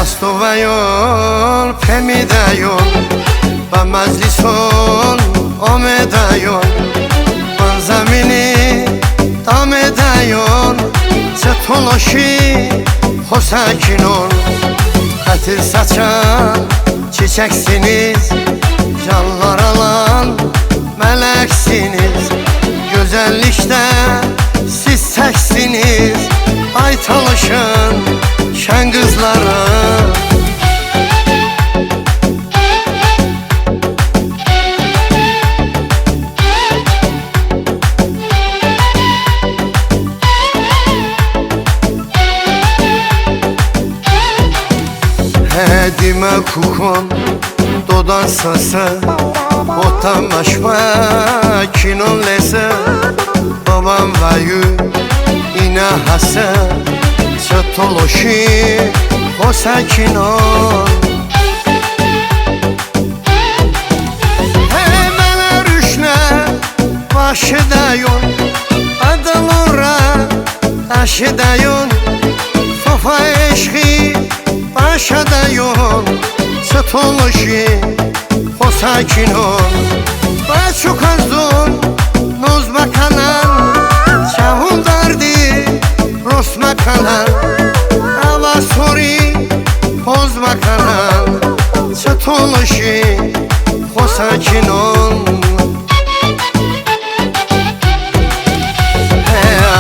Astova yol, Pemida yol, ba mezlison Omeda yol, ban zamini Dameda yol, se toloşi Hosakin ol. Katil saçan çiçeksiniz, canlar alan meleksiniz. Güzellikte siz teksiniz, ay talışın şen kızları. Dime kukon dodan sası, otan başma kinon lese. Babam vayu ina hase, çatoloşi hosakin ol. Hemen rüşne başı dayon, adalora taşı dayon, sofa eşki başa dayon, çatoloşi hosakin ol. Başuk azdun noz bakanan, çahul dardi ros makanan, ava sori poz bakanan, çatoloşi hosakin ol.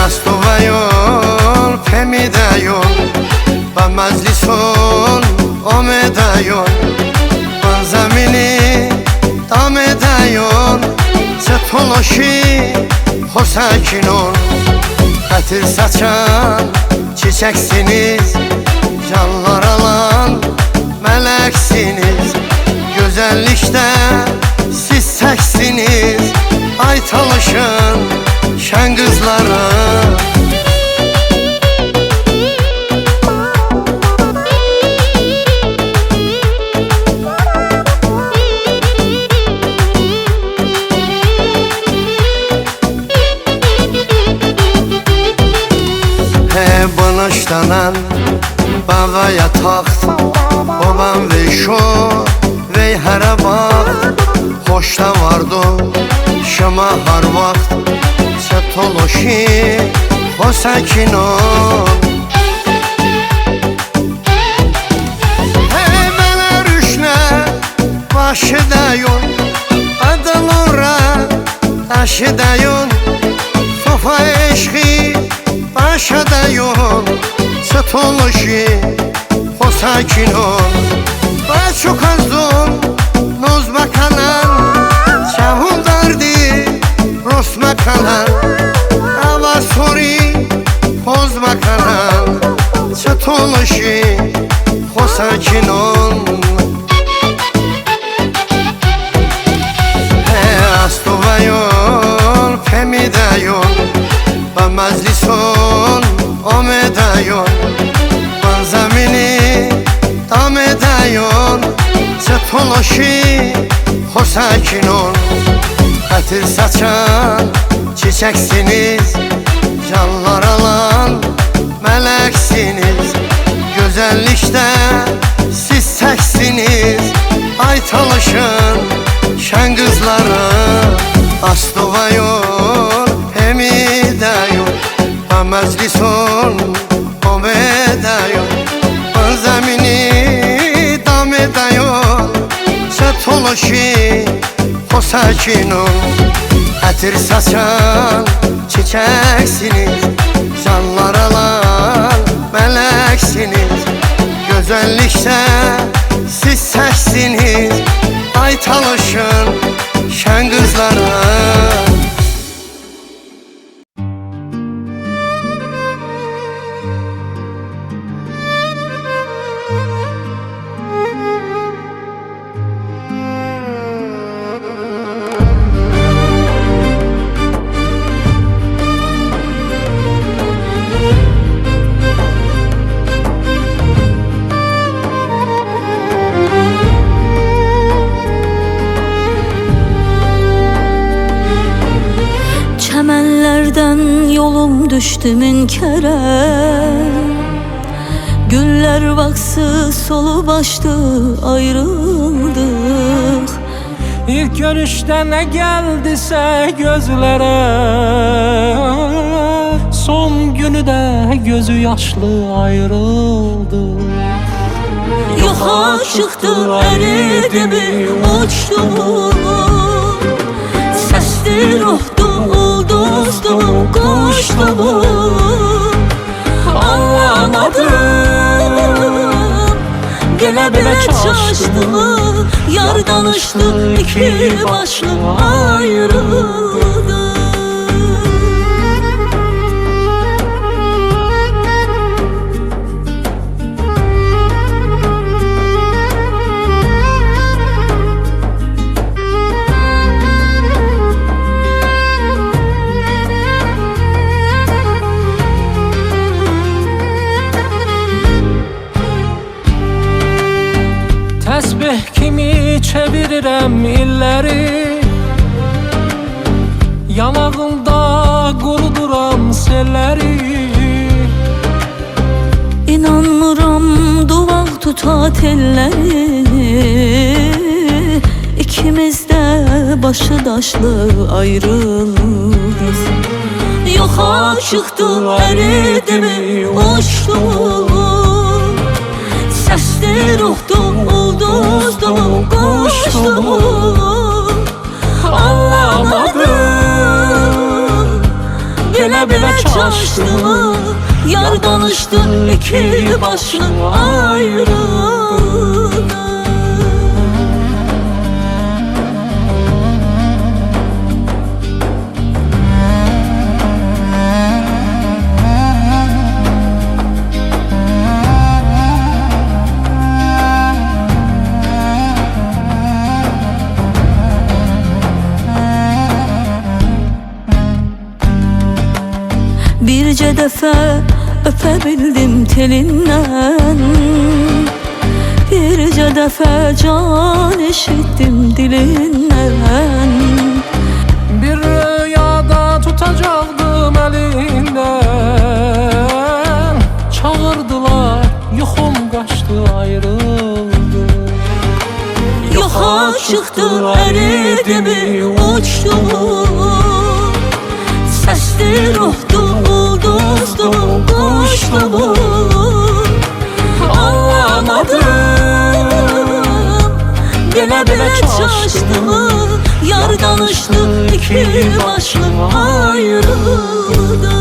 Astova yol, Pemida yol, ba mezlison Omeda yol, ban zamini Dameda yol, se toloşi hosakin ol. Katil saçan çiçeksiniz, canlar alan meleksiniz. Güzellikte siz teksiniz, ay talışın şen kızları. Banıştanan babaya taxt, babam ve şo ve hara baxt. Hoşta vardı şama har vaxt, çatoloşi hosakin ol. Hemen rüşne başı dayon, adalora taşı dayon, sofa eşki başa dayon, çatoloşi hosakin ol. Başuk azdun noz bakanan, çahul dardi ros makanan, ava sori poz bakanan, çatoloşi hosakin ol. Astova yol, Pemida yol, ba mezlison Omeda yol, ban zamini Dameda yol, çatoloşi hosakin ol. Katil saçan çiçeksiniz, canlar alan meleksiniz. Güzellikte siz teksiniz, ay talışın şen kızları. Astova yol, Pemida yol, ba mezlison Omeda yol, ban zamini Dameda yol, çatoloşi hosakin ol. Katil saçan çiçeksiniz, canlar alan meleksiniz. Güzellikte siz teksiniz, ay talışın şen kızları. Çəmənlərdən yolum düşdü min kərə, Güller vaksı solu başlı ayrıldık. İlk görüşte ne geldiyse gözlere, son günü de gözü yaşlı ayrıldı. Yoxa çıktı eridi mi uçtu mu? Sesli ruhdu ulduzdu mu kuştu mu? Anlamadım, bile bile çaştı mı? Yar danıştı iki başlı ayrıldı. Təsbih kimi çevirirəm illəri, yanağımda quruduram selləri. İnanmıram duvaq tuta telləri, İkimiz de başı daşlı ayrılırız. Yoxa çıktı eridi mi uçtu mu? Sesli ruhdu ulduzdu mu kuştu mu? Anlamadım, bile bile çaştı mı? Yar danıştı iki başlı ayrıldı. Birce dəfə öpəbildim telindən, birce dəfə can eşitdim dilindən. Bir rüyada tutacaqdım əlindən, çağırdılar, yuxum qaçdı ayrıldı. Yoxa çıktı eridi mi uçtu mu? Sesli ruhdu ulduzdu mu kuştu mu? Anlamadım, bile bile çaştı mı? Yar danıştı iki başlı ayrıldı.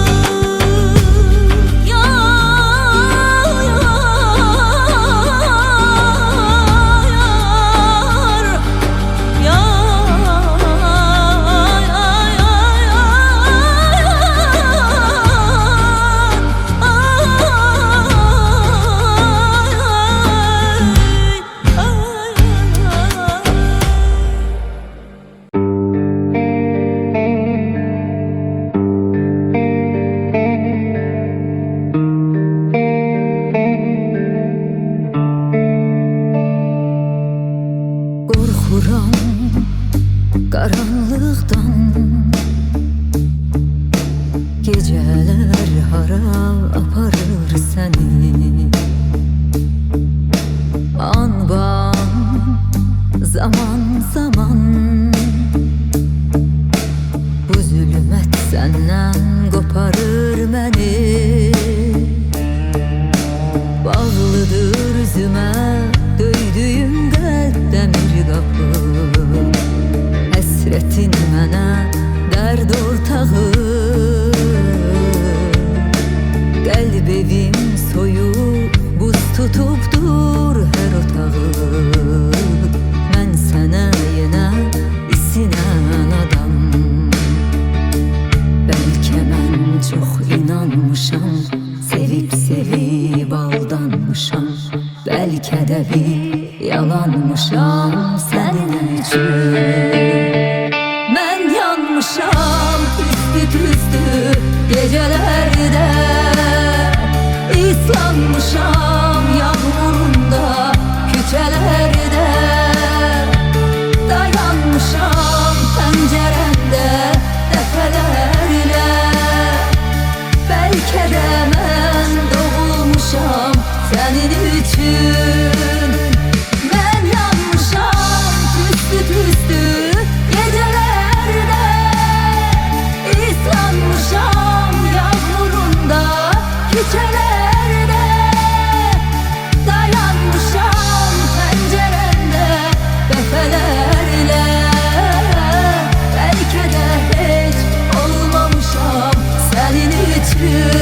Karanlıktan geceler hara aparır seni. An ban, zaman zaman bu zulmet senden koparır beni. Bağlıdır üzüme döydüğüm kalp demir kapı. Hasretin mənə dərd ortağı, qəlb evim soyub buz tutubdur hər otağı. Mən sənə yenə isinən adam, bəlkə mən çox inanmışam, sevib aldanmışam, bəlkə də bir yalanmışam sənin üçün. Mən yanmışam üstü gecelerde, islanmışam yağmurunda küçelerde. Dayanmışam pencerende defelerle, belki de mən doğulmuşam senin için. Ben yanmışam tüstü tüstü gecelerde, ıslanmışam yağmurunda küçelerde, dayanmışam pencerende defelerle. Belki de hiç olmamışam senin için.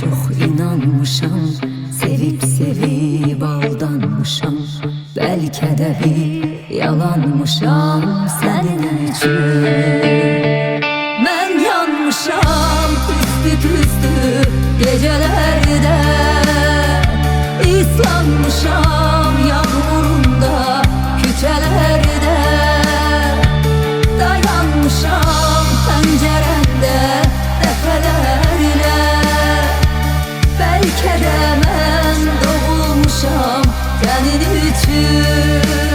Çok inanmışam, sevip sevip aldanmışam. Belki de bir yalanmışam senin için. Ben yanmışam tüstü tüstü gecelerde, ıslanmışam yağmurunda küçelerde, dayanmışam pencerende defelerle. Belki de ben doğulmuşam senin için.